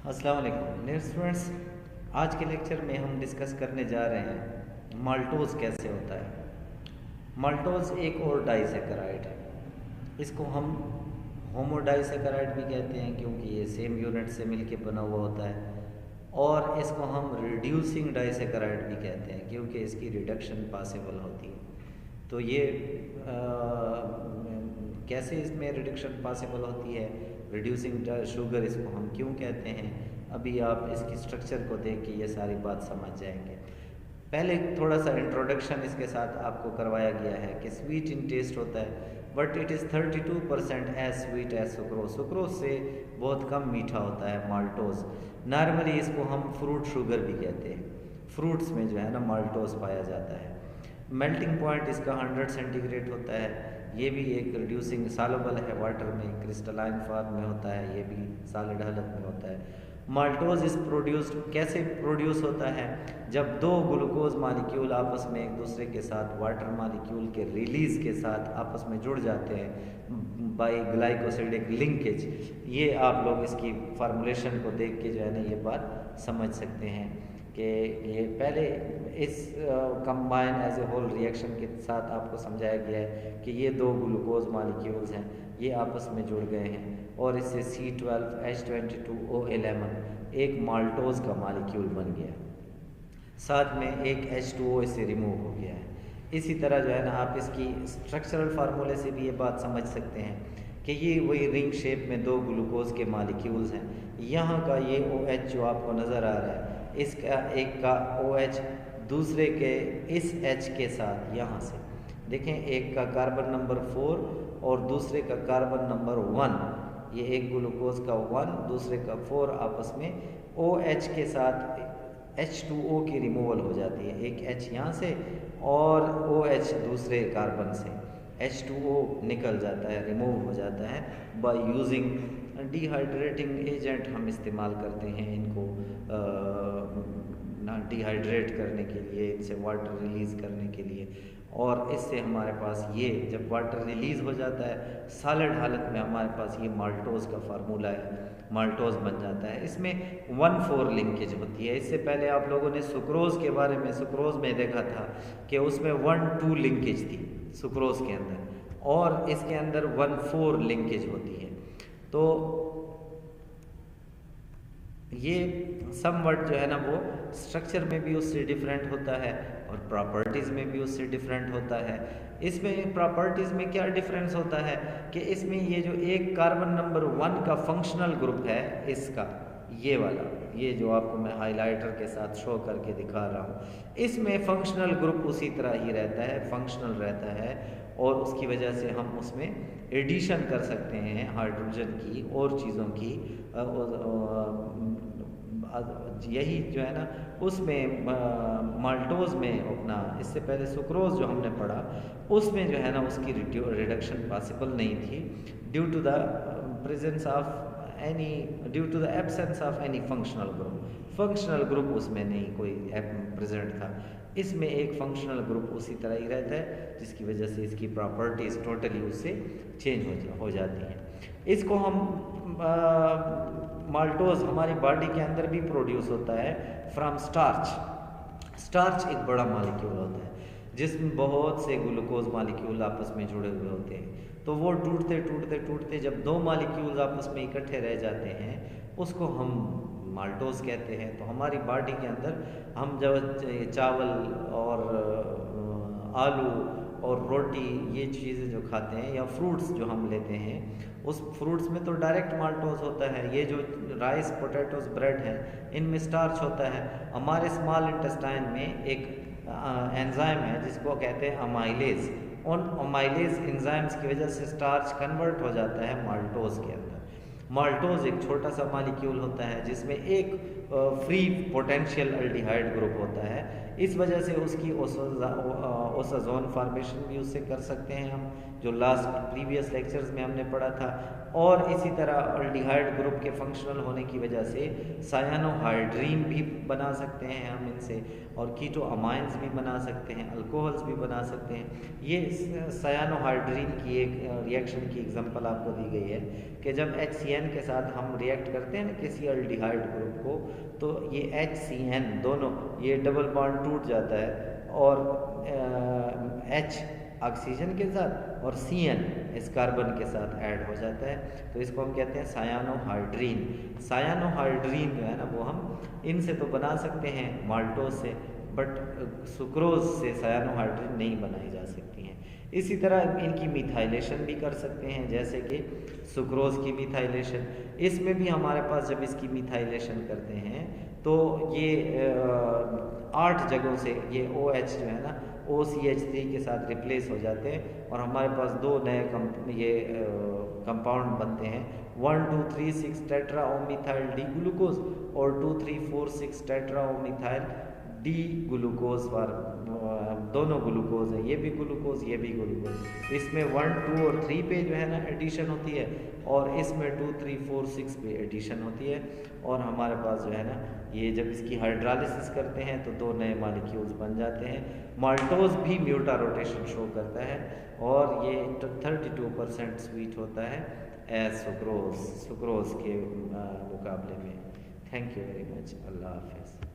अस्सलाम वालेकुम dear students. आज के लेक्चर में हम डिस्कस करने जा रहे हैं माल्टोज कैसे होता है। माल्टोज एक और डाइसैकेराइड है। इसको हम होमोडाइसैकेराइड भी कहते हैं क्योंकि ये सेम यूनिट से मिलके बना हुआ होता है, और इसको हम रिड्यूसिंग डाइसैकेराइड भी कहते हैं क्योंकि इसकी रिडक्शन पॉसिबल होती है। तो ये कैसे इसमें रिडक्शन पॉसिबल होती है, रिड्यूसिंग शुगर इसको हम क्यों कहते हैं, अभी आप इसकी स्ट्रक्चर को देख के ये सारी बात समझ जाएंगे। पहले थोड़ा सा इंट्रोडक्शन इसके साथ आपको करवाया गया है कि स्वीट इन टेस्ट होता है, but it is 32% as sweet as sucrose. Sucrose से बहुत कम मीठा होता है माल्टोज। नॉर्मली इसको हम फ्रूट शुगर भी कहते हैं। फ्रूट्स में जो है ना माल्टोज पाया जाता है। मेल्टिंग पॉइंट इसका 100 सेंटीग्रेड होता है। ये भी एक रिड्यूसिंग सॉल्युबल है वाटर में, क्रिस्टलाइन फॉर्म में होता है, ये भी सॉलिड हालत में होता है। माल्टोज इज प्रोड्यूस्ड, कैसे प्रोड्यूस होता है? जब दो ग्लूकोज मालिक्यूल आपस में एक दूसरे के साथ वाटर मालिक्यूल के रिलीज के साथ आपस में जुड़ जाते हैं बाय ग्लाइकोसिडिक लिंकेज। ये आप लोग इसकी फार्मूलेशन को देख के जो है ना ये बात समझ सकते हैं कि ये पहले इस combine as a whole reaction के साथ आपको समझाया गया है कि ये दो ग्लूकोज मालिक्यूल्स हैं, ये आपस में जुड़ गए हैं और इससे C12H22O11 एक माल्टोज का मालिक्यूल बन गया, साथ में एक H2O इससे रिमूव हो गया है। इसी तरह जो है ना आप इसकी स्ट्रक्चरल फार्मूले से भी ये बात समझ सकते हैं कि ये वही रिंग शेप में दो ग्लूकोज के मालिक्यूल्स हैं। यहाँ का ये OH जो आपको नज़र आ रहा है, इसका एक का OH दूसरे के इस H के साथ यहाँ से देखें, एक का कार्बन नंबर 4 और दूसरे का कार्बन नंबर 1, ये एक ग्लूकोज का 1 दूसरे का 4 आपस में OH के साथ H2O की रिमूवल हो जाती है, एक H यहाँ से और OH दूसरे कार्बन से H2O निकल जाता है, रिमूव हो जाता है बाय यूजिंग डिहाइड्रेटिंग एजेंट। हम इस्तेमाल करते हैं इनको डिहाइड्रेट करने के लिए, इनसे वाटर रिलीज़ करने के लिए, और इससे हमारे पास ये जब वाटर रिलीज़ हो जाता है सॉलिड हालत में हमारे पास ये माल्टोज का फार्मूला है, माल्टोज बन जाता है। इसमें 1,4 लिंकेज होती है। इससे पहले आप लोगों ने सुक्रोज के बारे में, सुक्रोज में देखा था कि उसमें 1,2 लिंकेज थी सुक्रोज के अंदर, और इसके अंदर 1,4 लिंकेज होती है। तो ये समवट जो है ना वो स्ट्रक्चर में भी उससे डिफरेंट होता है और प्रॉपर्टीज़ में भी उससे डिफरेंट होता है। इसमें प्रॉपर्टीज़ में क्या डिफरेंस होता है कि इसमें ये जो एक कार्बन नंबर 1 का फंक्शनल ग्रुप है, इसका ये वाला, ये जो आपको मैं हाइलाइटर के साथ शो करके दिखा रहा हूँ, इसमें फंक्शनल ग्रुप उसी तरह ही रहता है, फंक्शनल रहता है, और उसकी वजह से हम उसमें एडिशन कर सकते हैं हाइड्रोजन की और चीज़ों की। यही जो है ना उसमें माल्टोज में अपना, इससे पहले सुक्रोज जो हमने पढ़ा उसमें जो है ना उसकी रिडक्शन पॉसिबल नहीं थी due to the presence of any, due to the absence of any functional group. Functional group उसमें नहीं कोई प्रेजेंट था। इसमें एक फंक्शनल ग्रुप उसी तरह ही रहता है जिसकी वजह से इसकी प्रॉपर्टीज़ टोटली उससे चेंज हो जाती हैं। इसको हम माल्टोज हमारी बॉडी के अंदर भी प्रोड्यूस होता है फ्रॉम स्टार्च। स्टार्च एक बड़ा मालिक्यूल होता है जिसमें बहुत से ग्लूकोज मालिक्यूल आपस में जुड़े हुए होते हैं। तो वो टूटते टूटते टूटते जब दो मालिक्यूल्स आपस में इकट्ठे रह जाते हैं उसको हम माल्टोज कहते हैं। तो हमारी बॉडी के अंदर हम जब चावल और आलू और रोटी ये चीज़ें जो खाते हैं या फ्रूट्स जो हम लेते हैं, उस फ्रूट्स में तो डायरेक्ट माल्टोज होता है। ये जो राइस, पोटैटोज, ब्रेड है, इनमें स्टार्च होता है। हमारे स्मॉल इंटेस्टाइन में एक एंजाइम है जिसको कहते हैं अमाइलेज। उन अमाइलेज एंजाइम्स की वजह से स्टार्च कन्वर्ट हो जाता है माल्टोज के अंदर। माल्टोज एक छोटा सा मालिक्यूल होता है जिसमें एक फ्री पोटेंशियल अल्डिहाइड ग्रुप होता है। इस वजह से उसकी ओसाजोन फॉर्मेशन भी उससे कर सकते हैं हम, जो लास्ट प्रीवियस लेक्चर्स में हमने पढ़ा था और इसी तरह अल्डिहाइड ग्रुप के फंक्शनल होने की वजह से सायानोहाइड्रीन भी बना सकते हैं हम इनसे, और कीटो अमाइंस भी बना सकते हैं, अल्कोहल्स भी बना सकते हैं। ये सायानोहाइड्रीन की एक रिएक्शन की एग्जांपल आपको दी गई है कि जब HCN के साथ हम रिएक्ट करते हैं ना किसी अल्डिहाइड ग्रुप को, तो ये HCN दोनों ये डबल बॉन्ड टूट जाता है और H ऑक्सीजन के साथ और CN इस कार्बन के साथ ऐड हो जाता है, तो इसको हम कहते हैं सायानोहाइड्रीन। सायानोहाइड्रीन जो है ना वो हम इनसे तो बना सकते हैं माल्टोज से, बट सुक्रोज से सायानोहाइड्रीन नहीं बनाई जा सकती हैं। इसी तरह इनकी मिथाइलेशन भी कर सकते हैं, जैसे कि सुक्रोज की मिथाइलेशन। इसमें भी हमारे पास जब इसकी मिथाइलेशन करते हैं तो ये 8 जगहों से ये OH जो है ना OCH3 के साथ रिप्लेस हो जाते हैं और हमारे पास 2 नए कंपाउंड बनते हैं, 1 2 3 6 टेट्रा ओमिथाइल डी ग्लूकोज और 2 3 4 6 टेट्रा ओमिथाइल डी ग्लूकोज पर दोनों ग्लूकोज है, ये भी ग्लूकोज ये भी ग्लूकोज। इसमें 1 2 और 3 पे जो है ना एडिशन होती है और इसमें 2 3 4 6 पे एडिशन होती है, और हमारे पास जो है ना ये जब इसकी हाइड्रोलिसिस करते हैं तो 2 नए मॉलिक्यूल्स बन जाते हैं। माल्टोज भी म्यूटा रोटेशन शो करता है और ये 32% स्वीट होता है एज सुक्रोज के मुकाबले में। Thank you very much. अल्लाह हाफिज़।